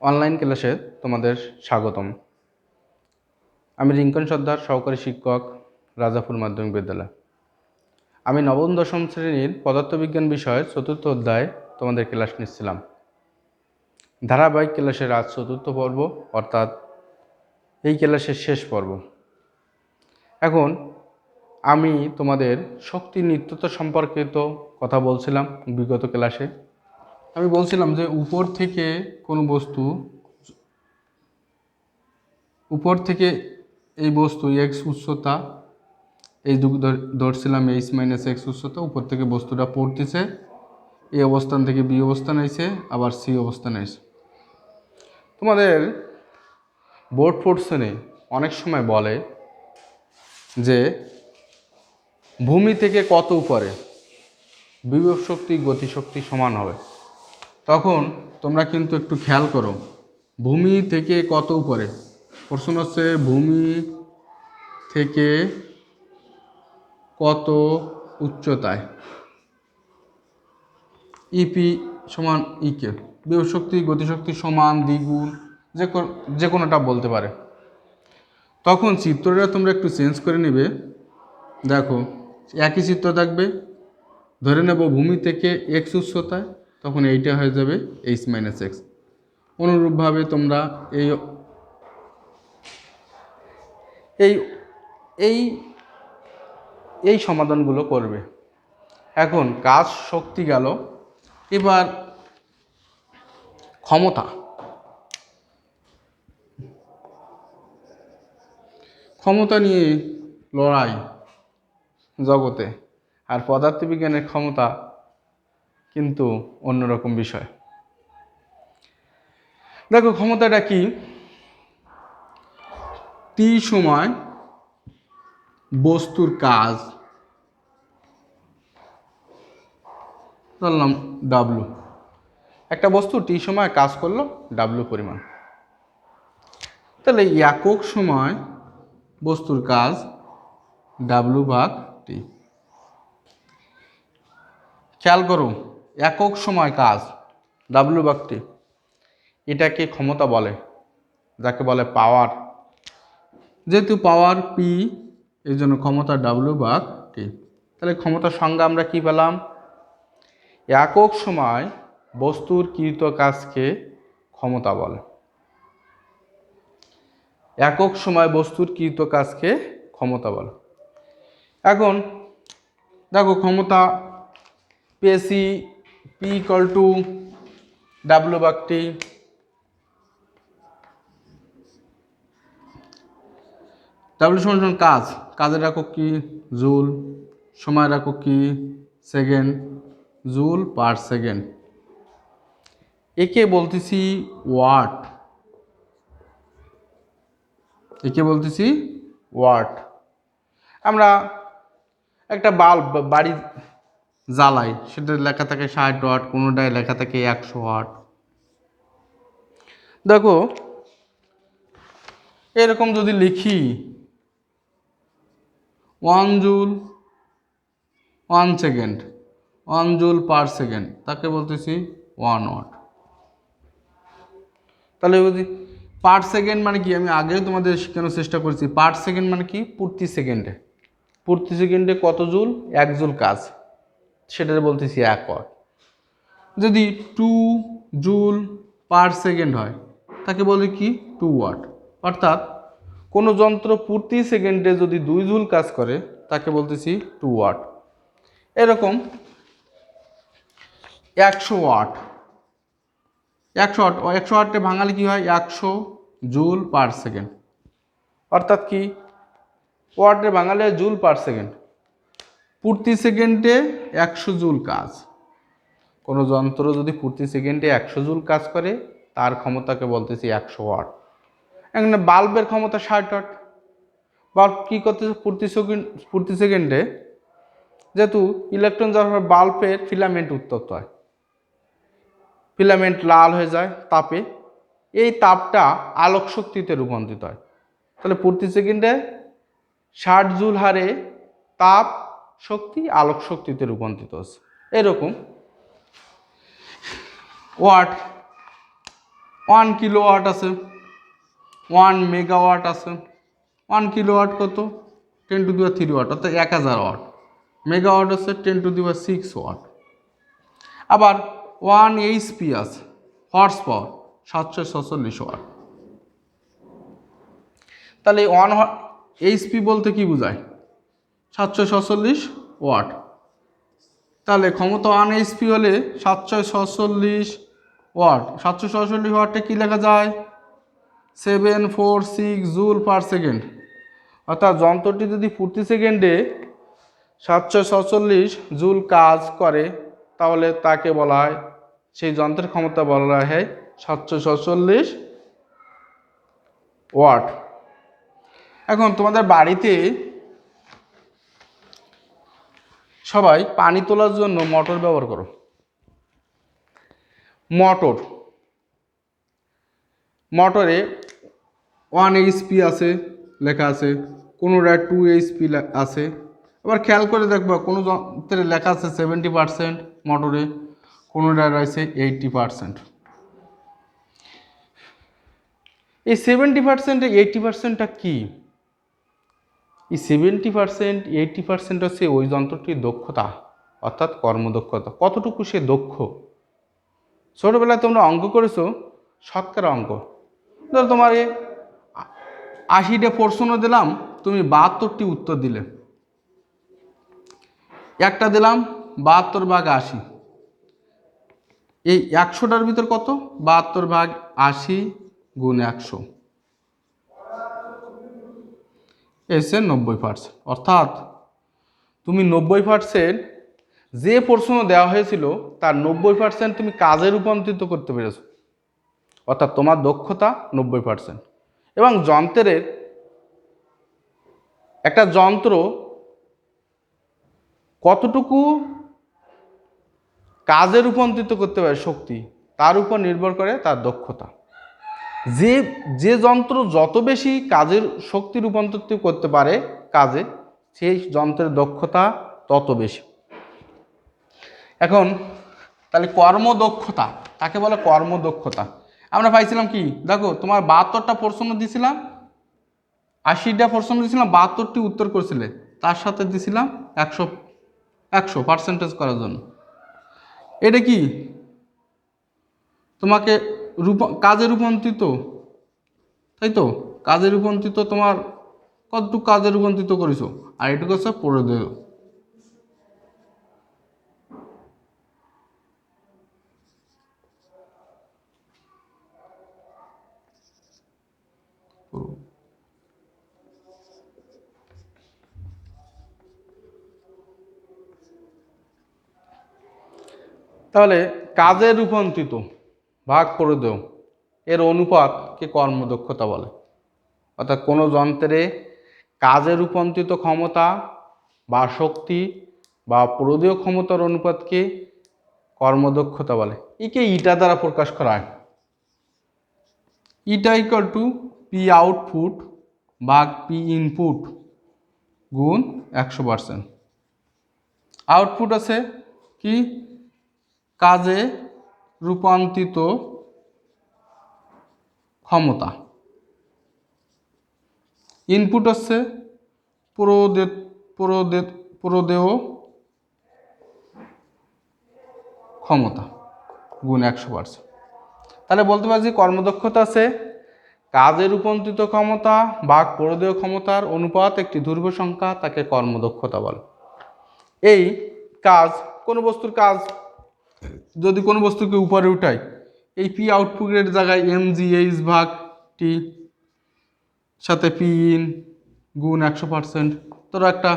Online ক্লাসে তোমাদের স্বাগতম। আমি রিঙ্কন সর্দার, সহকারী শিক্ষক, রাজাপুর মাধ্যমিক বিদ্যালয়। আমি নবম দশম শ্রেণীর পদার্থবিজ্ঞান বিষয়ের চতুর্থ অধ্যায়ে তোমাদের ক্লাস নিচ্ছিলাম। ধারাবাহিক ক্লাসের আজ চতুর্থ পর্ব, অর্থাৎ এই ক্লাসের শেষ পর্ব। এখন আমি তোমাদের শক্তি নিত্যতা সম্পর্কিত কথা বলছিলাম। বিগত ক্লাসে আমি বলছিলাম যে উপর থেকে এই বস্তু এক্স উচ্চতা, এই ধরছিলাম এইচ মাইনাস এক্স উচ্চতা, উপর থেকে বস্তুটা পড়তেছে, এই অবস্থান থেকে বি অবস্থান আইছে, আবার সি অবস্থান আইছে। তোমাদের বোর্ড পোর্শনে অনেক সময় বলে যে ভূমি থেকে কত উপরে বিভব শক্তি গতিশক্তি সমান হবে। তখন তোমরা কিন্তু একটু খেয়াল করো, ভূমি থেকে কত উপরে, প্রশ্ন হচ্ছে ভূমি থেকে কত উচ্চতায়, ইপি সমান ইকে, বিভব শক্তি গতিশক্তি সমান দ্বিগুণ, যে কোনোটা বলতে পারে। তখন চিত্রটা তোমরা একটু চেঞ্জ করে নেবে। দেখো একই চিত্র থাকবে, ধরে নেব ভূমি থেকে এক্স উচ্চতায়, তখন এইটা হয়ে যাবে এইচ মাইনাস এক্স। অনুরূপভাবে তোমরা এই সমাধানগুলো করবে। এখন কাজ শক্তি গেল, এবার ক্ষমতা নিয়ে লড়াই জগতে, আর পদার্থবিজ্ঞানের ক্ষমতা কিন্তু অন্যরকম বিষয়। দেখো ক্ষমতাটা কি, টি সময় বস্তুর কাজ ধরলাম ডাব্লু, একটা বস্তু টি সময় কাজ করলো ডাব্লু পরিমাণ, তাহলে একক সময় বস্তুর কাজ ডাব্লু ভাগ টি। খেয়াল করো, একক সময় কাজ ডাব্লু ভাগ টি, এটাকে ক্ষমতা বলে, যাকে বলে পাওয়ার। যেহেতু পাওয়ার পি, এই জন্য ক্ষমতা ডাব্লু ভাগ টি। তাহলে ক্ষমতার সংজ্ঞা আমরা কি পেলাম, একক সময় বস্তুর কৃত কাজকে ক্ষমতা বলে। একক সময় বস্তুর কৃত কাজকে ক্ষমতা বলে। এখন দেখো ক্ষমতা পেয়েছি পি ইকুয়াল টু ডাব্লু ভাগ টি। ডাব্লু সমান কাজ, কাজের একক কি জুল, সময়ের একক কি সেকেন্ড, জুল পার সেকেন্ড। একে বলতেছি ওয়াট, আমরা একটা বাল্ব বাড়ি জ্বালাই, সেটা লেখা থাকে 60 ওয়াট, কোনোটায় লেখা থাকে 100 ওয়াট। দেখো এরকম যদি লিখি 1 joule 1 second, 1 joule per second, তাকে বলতেছি 1 ওয়াট। তাহলে যদি পার সেকেন্ড মানে কি, আমি আগেও তোমাদের শেখানোর চেষ্টা করছি, পার সেকেন্ড মানে কি প্রতি সেকেন্ডে কত জুল, 1 জুল কাজ, সেটা বলতেছি 1 ওয়াট। যদি 2 জুল পার সেকেন্ড হয়, তাকে বলে কি 2 ওয়াট। অর্থাৎ কোনো যন্ত্র প্রতি সেকেন্ডে যদি 2 জুল কাজ করে, তাকে বলতেছি 2 ওয়াট। এরকম 100 ওয়াট, 100 ওয়াটে ভাঙালে কি হয়, 100 জুল পার সেকেন্ড। অর্থাৎ কি, ওয়াটে ভাঙালে জুল পার সেকেন্ড, প্রতি সেকেন্ডে 100 জুল কাজ। কোনো যন্ত্র যদি প্রতি সেকেন্ডে 100 জুল কাজ করে, তার ক্ষমতাকে বলতেছি 100 ওয়াট। এখানে বাল্বের ক্ষমতা 60 ওয়াট। বাল্ব কী করতেছে, প্রতি সেকেন্ডে, যেহেতু ইলেকট্রন যাওয়ার বাল্বের ফিলামেন্ট উত্তপ্ত হয়, ফিলামেন্ট লাল হয়ে যায় তাপে, এই তাপটা আলোক শক্তিতে রূপান্তরিত হয়। তাহলে প্রতি সেকেন্ডে 60 জুল হারে তাপ শক্তি আলোক শক্তিতে রূপান্তরিত হচ্ছে। এরকম ওয়াট কিলোওয়াট আছে, 1 মেগাওয়াট আছে। 1 কিলোওয়াট কত? 10⁻³ ওয়াট, অর্থাৎ 1000 ওয়াট। মেগাওয়াট হচ্ছে 10⁶ ওয়াট। আবার 1 HP আছে, হর্স পাওয়ার 746 ওয়াট। তাহলে 1 HP বলতে কি বোঝায়? 746 ওয়াট। তাহলে ক্ষমতা 1 HP হলে 746 ওয়াট। 746 ওয়াটে কী লেখা যায়? 746 জুল পার সেকেন্ড। অর্থাৎ যন্ত্রটি যদি প্রতি সেকেন্ডে 746 জুল কাজ করে, তাহলে তাকে বলা হয়, সেই যন্ত্রের ক্ষমতা বলা হয় 746 ওয়াট। এখন তোমাদের বাড়িতে সবাই পানি তোলার জন্য মোটর ব্যবহার করো। মোটরে 1 HP আছে লেখা আছে, কোনোটায় 2 HP আছে। আবার খেয়াল করে দেখবা কোনো যন্ত্রে লেখা আছে 70% মোটরে, কোনোটায় রয়েছে 80%। এই 70% 80%টা কি? এই 70% 80% হচ্ছে ওই যন্ত্রটির দক্ষতা, অর্থাৎ কর্মদক্ষতা, কতটুকু সে দক্ষ। ছোটোবেলায় তোমরা অঙ্ক করেছো, শতকরা অঙ্ক। ধরো তোমার 80টা প্রশ্ন দিলাম, তুমি 72টি উত্তর দিলে। একটা দিলাম 72/80, এই 100টার ভিতর কত? 72/80 গুণ 100 এসে 90%। অর্থাৎ তুমি 90% যে প্রশ্ন দেওয়া হয়েছিল তার 90% তুমি কাজে রূপান্তরিত করতে পেরেছো, অর্থাৎ তোমার দক্ষতা 90%। এবং যন্ত্রের একটা যন্ত্র কতটুকু কাজে রূপান্তরিত করতে পারে শক্তি, তার উপর নির্ভর করে তার দক্ষতা। যে যন্ত্র যত বেশি কাজের শক্তি রূপান্তরিত করতে পারে কাজে, সেই যন্ত্রের দক্ষতা তত বেশি। এখন তাহলে কর্মদক্ষতা তাকে বলে কর্মদক্ষতা। আমরা পাইছিলাম কি? দেখো তোমার 72টা প্রশ্ন দিছিলাম, 80টা প্রশ্ন দিছিলাম, 72টি উত্তর করছিলে, তার সাথে দিছিলাম 100% করার জন্য। এটা কি তোমাকে কাজে রূপান্তরিত, তাই তো? কাজে রূপান্তরিত তোমার কতটুকু কাজে রূপান্তরিত করেছো, আর এটুকু হচ্ছে প্রদেয়। তাহলে কাজে রূপান্তরিত ভাগ প্রদেয় এর অনুপাতকে কর্মদক্ষতা বলে। অর্থাৎ কোনো যন্ত্রে কাজে রূপান্তরিত ক্ষমতা বা শক্তি বা প্রদেয় ক্ষমতার অনুপাতকে কর্মদক্ষতা বলে। একে ইটা দ্বারা প্রকাশ করা হয়। ইটা ইকুয়াল টু পি আউটপুট ভাগ পি ইনপুট গুণ 100%। আউটপুট আছে কি? কাজে রূপান্তরিত ক্ষমতা। ইনপুট হচ্ছে প্রদেয় ক্ষমতা গুণ 100%। তাহলে বলতে পারছি কর্মদক্ষতা আছে কাজে রূপান্তরিত ক্ষমতা ভাগ প্রদেয় ক্ষমতার অনুপাত একটি ধ্রুব সংখ্যা, তাকে কর্মদক্ষতা বলে। এই কাজ, কোনো বস্তুর কাজ যদি কোনো বস্তুকে উপরে উঠাই, এই পি আউটপুটের জায়গায় mgh ভাগ টি সাথে পি ইন গুণ 100%। ধরো একটা,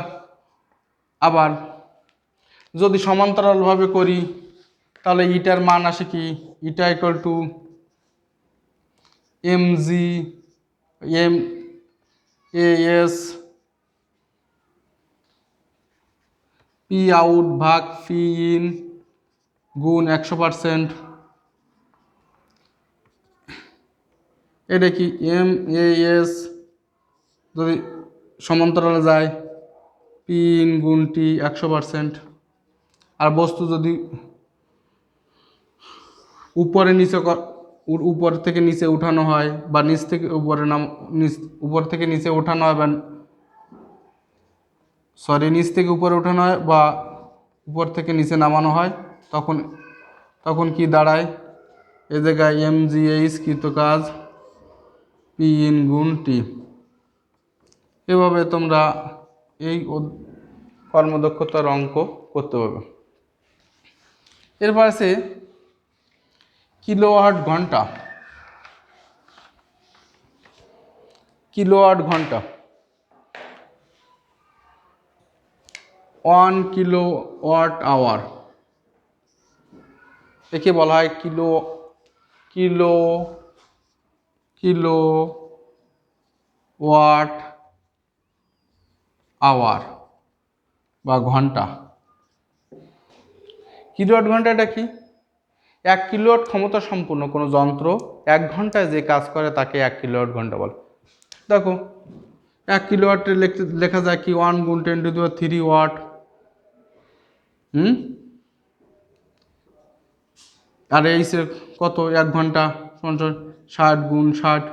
আবার যদি সমান্তরালভাবে করি তাহলে ইটার মান আসে কি? ইটা equal to mg/as P out ভাগ পি ইন গুণ 100%। এটা কি? MAS যদি সমান্তরালে যায়, পি ইন গুণ টি 100%। আর বস্তু যদি উপর থেকে নিচে উঠানো হয় বা নিচ থেকে উপরে উপর থেকে নিচে ওঠানো হয় বা নিচ থেকে উপরে ওঠানো হয় বা উপর থেকে নিচে নামানো হয়, তখন তখন কি দাঁড়ায়? এ জায়গায় MGH কৃত কাজ P গুণ T। এভাবে তোমরা এই কর্মদক্ষতার অঙ্ক করতে পারবে। এরপর আছে কিলোওয়াট ঘন্টা। কিলোওয়াট ঘন্টা 1 কিলোওয়াট আওয়ার, একে বলা হয় কিলোওয়াট আওয়ার বা ঘন্টা। কিলোওয়াট ঘন্টাটা কি? 1 কিলোওয়াট ক্ষমতা সম্পন্ন কোনো যন্ত্র 1 ঘন্টায় যে কাজ করে তাকে 1 কিলোওয়াট ঘন্টা বলে। দেখো 1 কিলোওয়াটে লেখা যায় কি 1 গুণ 10⁻³ ওয়াট। আর এইসের কত? 1 ঘন্টা সমান 60 গুণ 60,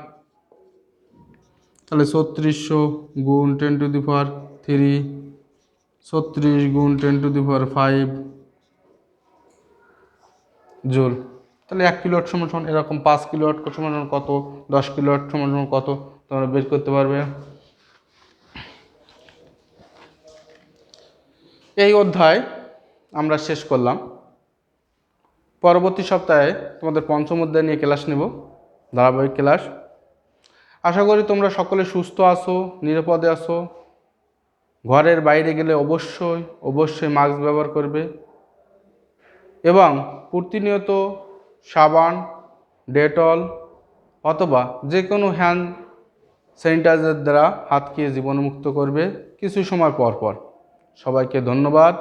তাহলে 3600 গুণ 10⁻³ 36 গুণ 10⁵ জুল। তাহলে 1 কিলোওয়াট সমান এরকম 5 কিলোওয়াট সমান কত, 10 কিলোওয়াট সমান কত, তোমরা বের করতে পারবে। এই অধ্যায় আমরা শেষ করলাম। পরবর্তী সপ্তাহে তোমাদের পঞ্চম অধ্যায় নিয়ে ক্লাস নেব, ধারাবাহিক ক্লাস। আশা করি তোমরা সকলে সুস্থ আছো, নিরাপদে আছো। ঘরের বাইরে গেলে অবশ্যই মাস্ক ব্যবহার করবে এবং প্রতিনিয়ত সাবান, ডেটল অথবা যে কোনো হ্যান্ড স্যানিটাইজার দ্বারা হাতকে জীবাণুমুক্ত করবে কিছু সময় পর পর। সবাইকে ধন্যবাদ।